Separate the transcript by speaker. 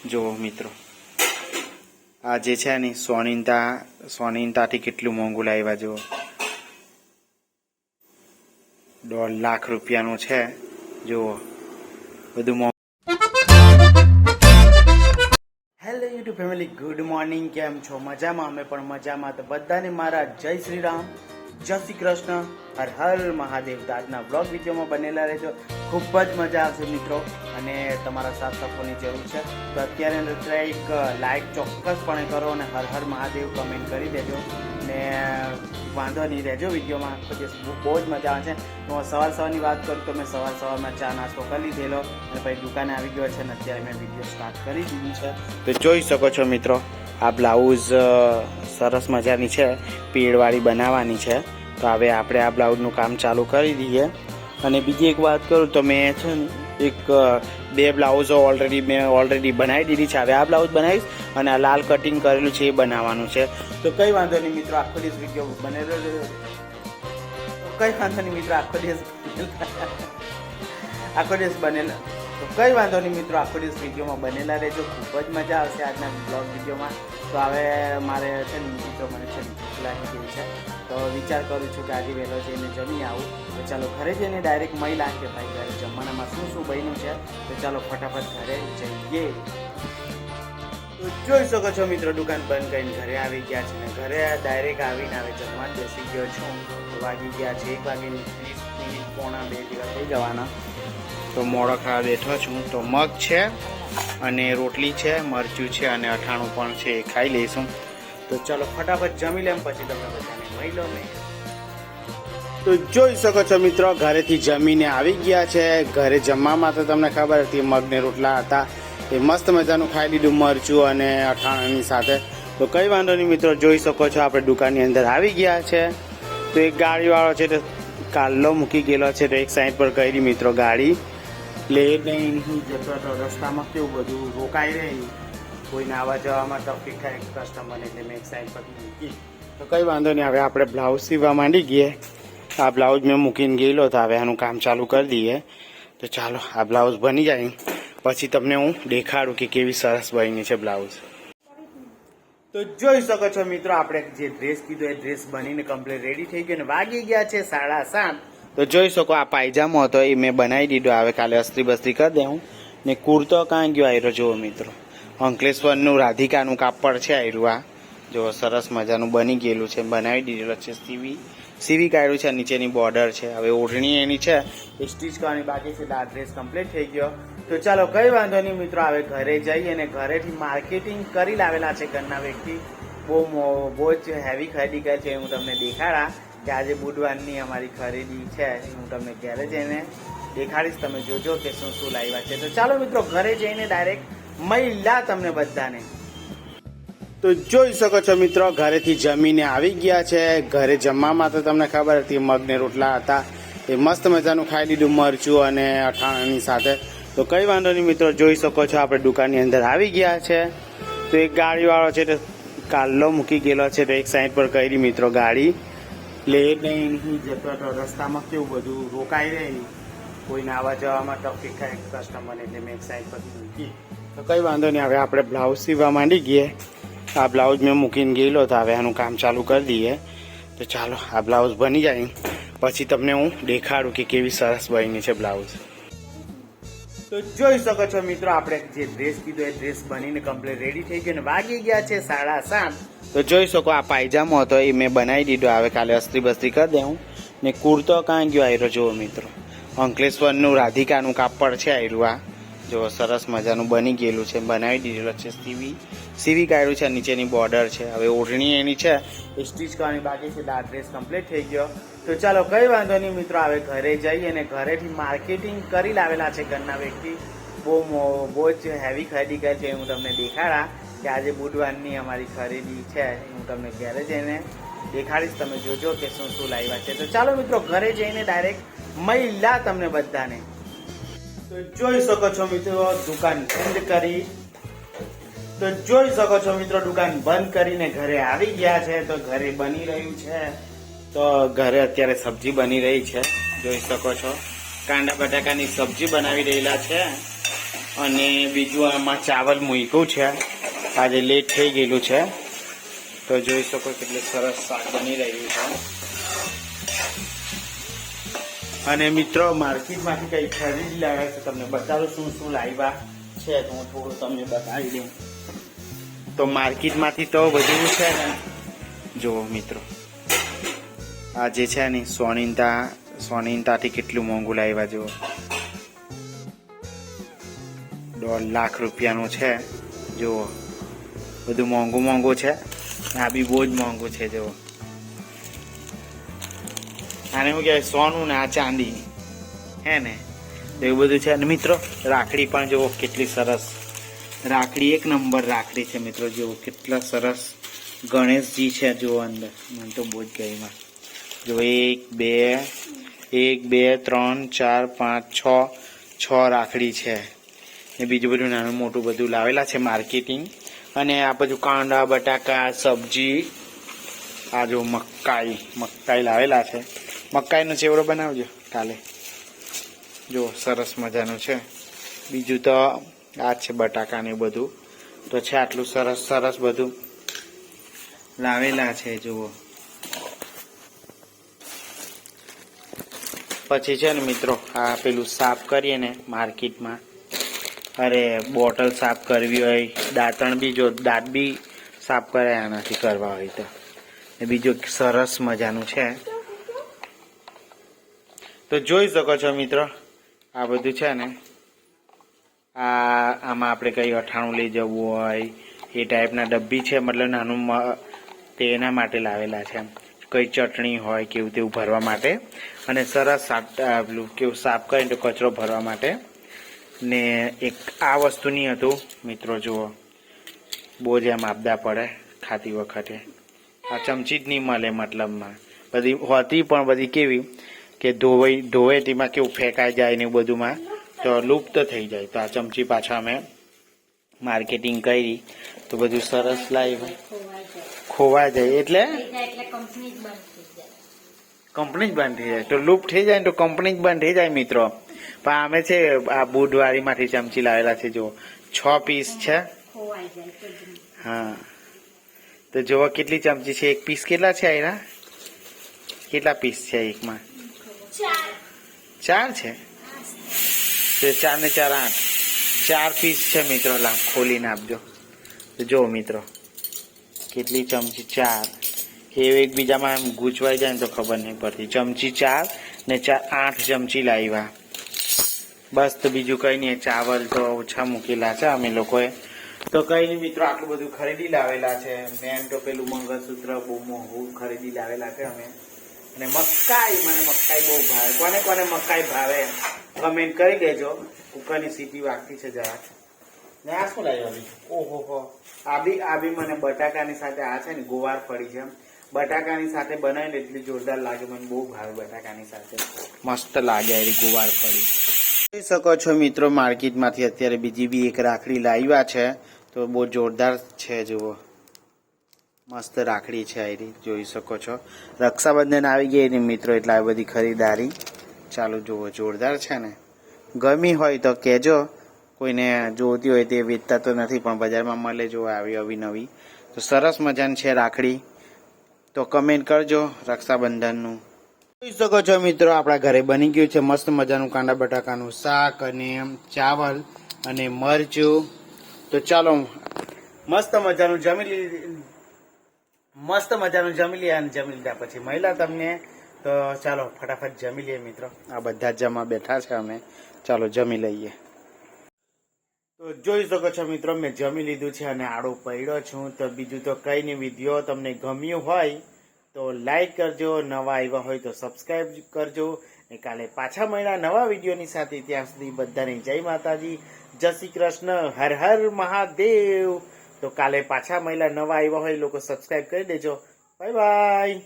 Speaker 1: જો મિત્રો આ જે છે ને સોનીનતાથી કેટલું મોંઘું લાવ્યા જુઓ, 1.5 લાખ રૂપિયાનું છે. જુઓ બધું મોંઘું. Hello YouTube family, good morning. કેમ છો? મજામાં? અમે પણ મજામાં. તો બધાને મારા જય શ્રી રામ, જય શ્રી કૃષ્ણ, હર હર મહાદેવ. તો આજના બ્લોગ વિડીયોમાં બનેલા રહેજો, ખૂબ જ મજા આવશે મિત્રો. અને તમારા સાથ સપોર્ટની જરૂર છે. તો અત્યારે એક લાઈક ચોક્કસપણે કરો અને હર હર મહાદેવ કમેન્ટ કરી દેજો. ને વાંધો નહીં, રહેજો વિડીયોમાં. આખો દિવસ બહુ જ મજા આવે છે. તો સવારની વાત કરું તો મેં સવારમાં ચા નાસ્તો કરી લીધેલો અને પછી દુકાને આવી ગયો છે. અને અત્યારે મેં વિડીયો સ્ટાર્ટ કરી દીધું છે. તો જોઈ શકો છો મિત્રો, આ બ્લાઉઝ સરસ મજાની છે, પીળવાળી બનાવવાની છે. તો હવે આપણે આ બ્લાઉઝનું કામ ચાલુ કરી દઈએ. અને બીજી એક વાત કરું તો મેં છે ને બે બ્લાઉઝો ઓલરેડી બનાવી દીધી છે. હવે આ બ્લાઉઝ બનાવીશ અને આ લાલ કટિંગ કરેલું છે એ બનાવવાનું છે. તો કંઈ વાંધો નહીં મિત્રો, આખો દિવસ વિડીયો બનેલો કંઈ વાંધો નહીં મિત્રો, આખો દિવસ બનેલો તો કંઈ વાંધો નહીં મિત્રો, આખો દિવસ વિડીયોમાં બનેલા રહેજો. ખૂબ જ મજા આવશે આજના બ્લોગ વિડીયોમાં. તો હવે મારે છે ને મિત્રો, મને છે ને ભૂખ લાગી ગઈ છે. તો વિચાર કરું છું કે આજે વહેલો જઈને જમી આવું. તો ચાલો ઘરે જઈને ડાયરેક્ટ મહિલા કે ભાઈ ઘરે જમવાનામાં શું શું બન્યું છે. તો ચાલો ફટાફટ ઘરે જઈએ. તો જોઈ શકો છો મિત્રો, દુકાન બંધ કરીને ઘરે આવી ગયા છે. ને ઘરે ડાયરેક્ટ આવીને હવે જમવા બેસી ગયો છું. વાગી ગયા છે 1 વાગ્યાની 30 મિનિટ, પોણા 2 દિવસ થઈ જવાના. તો મોડો ખાવા બેઠો છું. તો મગ છે અને રોટલી છે, મરચું છે અને અઠાણું પણ છે, એ ખાઈ લઈશું. તો ચાલો ફટાફટ જમી લેમ, પછી તમને બધાને મળી લો મેં. તો જોઈ શકો છો મિત્રો, ઘરેથી જમીને આવી ગયા છે. ઘરે જમવામાં તો તમને ખબર હતી, મગને રોટલા હતા, એ મસ્ત મજાનું ખાઈ લીધું મરચું અને અઠાણાની સાથે. તો કંઈ વાંધો નહીં મિત્રો, જોઈ શકો છો આપણે દુકાનની અંદર આવી ગયા છે. તો એક ગાડીવાળો છે, તો કાલ્લો મૂકી ગયેલો છે, તો એક સાઈડ પર કરી મિત્રો ગાડી. એટલે એ નહીં જતો હતો, રસ્તામાં કેવું બધું રોકાઈ રહી, કોઈને આવવા જવામાં તકલીફ થાય કસ્ટમરને, એટલે મેં એક સાઈડ પર મૂકી. તો કંઈ વાંધો નહીં, હવે આપણે બ્લાઉઝ સીવવા માંડી ગઈએ. આ બ્લાઉઝ મેં મૂકીને ગયેલો તો હવે આનું કામ ચાલુ કરી દઈએ. તો ચાલો આ બ્લાઉઝ બની જાય પછી તમને હું દેખાડું કે કેવી સરસ બની છે બ્લાઉઝ. તો જોઈ શકો છો મિત્રો, આપણે જે ડ્રેસ કીધો એ ડ્રેસ બનીને કમ્પ્લીટ રેડી થઈ ગયો. ને વાગી ગયા છે 7:30. તો જોઈ શકો, આ પાયજામો હતો એ મેં બનાવી દીધો. હવે કાલે અસ્ત્રી બસ્ત્રી કરી દઉં. ને કુર્તો કાં ગયો આયરો જુઓ મિત્રો, અંકલેશ્વરનું રાધિકાનું કાપડ છે આયરું. આ જો સરસ મજાનું બની ગયેલું છે, બનાવી દીધેલું છે, સીવી કાઢ્યું છે. નીચેની બોર્ડર છે. હવે ઓઢણી એની છે એ સ્ટીચ કરવાની બાકી છે. એટલે આ ડ્રેસ કમ્પ્લીટ થઈ ગયો. તો ચાલો કંઈ વાંધો નહીં મિત્રો, હવે ઘરે જઈ અને ઘરેથી માર્કેટિંગ કરી લાવેલા છે ઘરના વ્યક્તિ. બહુ જ હેવી ખરીદી કરી છે. હું તમને દેખાડા કે આજે બુધવારની અમારી ખરીદી છે, હું તમને ઘરે જઈને દેખાડીશ. તમે જોજો કે શું શું લાવ્યા છે. તો ચાલો મિત્રો, ઘરે જઈને ડાયરેક્ટ મહિલા તમને બધાને. તો જોઈ શકો છો મિત્રો, ઘરેથી જમીને આવી ગયા છે. ઘરે જમવામાં તો તમને ખબર હતી, મગને રોટલા હતા, એ મસ્ત મજાનું ખાઈ લીધું મરચું અને અઠાણાની સાથે. તો કંઈ વાંધો નહીં મિત્રો, જોઈ શકો છો આપણે દુકાનની અંદર આવી ગયા છે. તો એક ગાડીવાળો છે, તો કાલ્લો મૂકી ગયેલો છે, તો એક સાઈડ પર કરી મિત્રો ગાડી. એટલે એ નહીં જતો હતો, રસ્તામાં કેવું બધું રોકાઈ રહી, કોઈને આવવા જવામાં તકલીફ થાય કસ્ટમરને, એટલે મેં એક સાઈડ પર મૂકી. તો કંઈ વાંધો નહીં, હવે આપણે બ્લાઉઝ સીવવા માંડી ગઈએ. આ બ્લાઉઝ મેં મૂકીને ગયેલો તો હવે આનું કામ ચાલુ કરી દઈએ. તો ચાલો આ બ્લાઉઝ બની જાય પછી તમને હું દેખાડું કે કેવી સરસ બની છે બ્લાઉઝ. તો જોઈ શકો છો મિત્રો, આપણે જે ડ્રેસ કીધો એ ડ્રેસ બનીને કમ્પ્લીટ રેડી થઈ ગયો. ને વાગી ગયા છે 7:30. તો જોઈ શકો, આ પાયજામો હતો એ મેં બનાવી દીધો. હવે કાલે અસ્ત્રી બસ્ત્રી કરી દઉં. ને કુર્તો કાં ગયો આયરો જુઓ મિત્રો, અંકલેશ્વરનું રાધિકાનું કાપડ છે આયરું. આ જો સરસ મજાનું બની ગયેલું છે, બનાવી દીધેલું છે, સીવી કાઢ્યું છે. નીચેની બોર્ડર છે. હવે ઓઢણી એની છે એ સ્ટીચ કરવાની બાકી છે. એટલે આ ડ્રેસ કમ્પ્લીટ થઈ ગયો. તો ચાલો કંઈ વાંધો નહીં મિત્રો, હવે ઘરે જઈ અને ઘરેથી માર્કેટિંગ કરી લાવેલા છે ઘરના વ્યક્તિ. બહુ જ હેવી ખરીદી કરી છે. હું તમને દેખાડા કે આજે બુધવારની અમારી ખરીદી છે, હું તમને ઘરે જઈને દેખાડીશ. તમે જોજો કે શું શું લાવ્યા છે. તો ચાલો મિત્રો, ઘરે જઈને ડાયરેક્ટ મહિલા તમને બધાને. તો જોઈ શકો છો મિત્રો, દુકાન બંધ કરી. તો જોઈ શકો છો મિત્રો, દુકાન બંધ કરીને ઘરે આવી ગયા છે. તો ઘરે બની રહ્યું છે, તો ઘરે અત્યારે સબ્જી બની રહી છે. જોઈ શકો છો, કાંદા બટાકાની સબ્જી બનાવી રહેલા છે. અને બીજું આમાં ચાવલ મૂક્યું છે, આજે લેટ થઈ ગયેલું છે, તો જોઈ શકો કેટલું સરસ શાક બની રહ્યું છે. અને મિત્રો માર્કેટમાંથી કંઈ ખરીદી લાવ્યા છે, તમને બતાવું શું શું લાવ્યા છે, તો હું થોડું તમને બતાવી દઉં. તો માર્કેટમાંથી તો બધું છે ને, જુઓ મિત્રો, આ જે છે ને સોનીનતાથી કેટલું મોંઘું લાવ્યા જુઓ, 1.5 લાખ રૂપિયાનું છે. જુઓ બધું મોંઘું છે. આ બી બહુ જ મોંઘું છે. જુઓ આને શું કહેવાય, સોનું ને આ ચાંદી, હે ને, એવું બધું છે. અને મિત્રો રાખડી પણ જુઓ કેટલી સરસ રાખડી, એક નંબર રાખડી છે મિત્રો. જુઓ કેટલા સરસ ગણેશજી છે. જુઓ અંદર, મને તો બહુ જ ગઈમાં. જો 1 2 3 4 5 6 રાખડી છે. ને બીજું બધું નાનું મોટું બધું લાવેલા છે માર્કેટિંગ. અને આ બધું કાંદા, બટાકા, સબ્જી, આ જો મકાઈ લાવેલા છે. મકાઈનો ચેવડો બનાવજો કાલે. જો સરસ મજાનું છે. બીજું તો આ છે બટાકા ને બધું તો છે. આટલું સરસ બધું લાવેલા છે. જુઓ પછી છે ને મિત્રો, આ પેલું સાફ કરીએ ને માર્કેટમાં, અરે બોટલ સાફ કરવી હોય, દાંતણ બી, જો દાંત બી સાફ કરે આનાથી કરવા હોય તો. એ બીજું સરસ મજાનું છે. તો જોઈ શકો છો મિત્રો, આ બધું છે ને, આમાં આપણે કંઈ અઠાણું લઈ જવું હોય એ ટાઈપના ડબ્બી છે, મતલબ નાનું તેના માટે લાવેલા છે. કઈ ચટણી હોય કેવું તેવું ભરવા માટે, અને સરસ પેલું કેવું સાફ કરીને તો કચરો ભરવા માટે. ને એક આ વસ્તુ નહીં હતું મિત્રો, જુઓ બહુ જ એમ આપદા પડે ખાતી વખતે. આ ચમચી જ નહીં મળે, મતલબમાં બધી હોતી પણ બધી કેવી કે ધોવે તેમાં કેવું ફેંકાઈ જાય ને બધુંમાં તો લુપ્ત થઈ જાય. તો આ ચમચી પાછા અમે માર્કેટિંગ કરી તો બધું સરસ લાવી, ખોવાઈ જાય એટલે કંપની જ બંધ થઈ જાય. તો લુપ્ત થઈ જાય તો કંપની જ બંધ થઈ જાય મિત્રો. પણ અમે છે આ બુધવારીમાંથી ચમચી લાવેલા છે. જો 6 પીસ છે. હા, તો જોવો કેટલી ચમચી છે. એક પીસ કેટલા છે એના? કેટલા પીસ છે એકમાં? 4 છે. તો 4 ને 4 8, 4 પીસ છે મિત્રો. ખોલીને આપજો. તો જો મિત્રો કેટલી ચમચી, 4. એ એકબીજામાં એમ ગૂંચવાઈ જાય ને તો ખબર નહીં પડતી. ચમચી 4 ને 4 8 ચમચી લાવ્યા બસ. તો બીજું કંઈ નહીં. ચાવલ તો ઓછા મૂકેલા છે અમે લોકોએ. તો કંઈ નહીં મિત્રો, આટલું બધું ખરીદી લાવેલા છે. મેન તો પેલું મંગળસૂત્ર બહુ મોંઘું ખરીદી લાવેલા છે અમે. અને મકાઈ, મને મકાઈ બહુ ભાવે. કોને કોને મકાઈ ભાવે કમેન્ટ કરી દેજો. કુકરની સીટી વાગતી છે જરા. ને આ શું લાવ્યો? ઓહો, આ બી મને બટાકાની સાથે, આ છે ને ગોવાર ફળી છે, બટાકાની સાથે બનાવીને એટલી જોરદાર લાગે. મને બહુ ભાવે બટાકાની સાથે, મસ્ત લાગે એની ગોવાર ફળી. જોઈ શકો છો મિત્રો, માર્કેટમાંથી અત્યારે બીજી બી એક રાખડી લાવ્યા છે. તો બહુ જોરદાર છે. જુઓ મસ્ત રાખડી છે આરી, જોઈ શકો છો. રક્ષાબંધન આવી ગઈ ને મિત્રો, એટલે આ બધી ખરીદારી ચાલુ. જુઓ જોરદાર છે ને. ગમી હોય તો કહેજો. કોઈને જોતી હોય તે વેચતા તો નથી પણ બજારમાં મળે. જો આવી નવી તો સરસ મજાની છે રાખડી. તો કમેન્ટ કરજો રક્ષાબંધનનું. જોઈ શકો છો મિત્રો, આપણા ઘરે બની ગયું છે મસ્ત મજાનું કાંદા બટાકાનું શાક અને ચાવલ અને મરચું. તો ચાલો મસ્ત મજાનું જમી લઈએ. અને જમી લીધા પછી મહિલા તમને. તો ચાલો ફટાફટ જમી લઈએ મિત્રો. આ બધા જ જમવા બેઠા છે અમે. ચાલો જમી લઈએ. તો જોઈ શકો છો મિત્રો, મેં જમી લીધું છે અને આડો પડ્યો છું. તો બીજું તો કંઈ નહીં. વિડીયો તમને ગમ્યું હોય તો લાઈક કરજો, નવા આવ્યા હોય તો સબસ્ક્રાઈબ કરજો. ને કાલે પાછા મળ્યા નવા વિડીયોની સાથે. ત્યાં સુધી બધાને જય માતાજી, જય શ્રી કૃષ્ણ, હર હર મહાદેવ. તો કાલે પાછા મળ્યા નવા આવ્યા હોય લોકો સબસ્ક્રાઈબ કરી દેજો. Bye bye.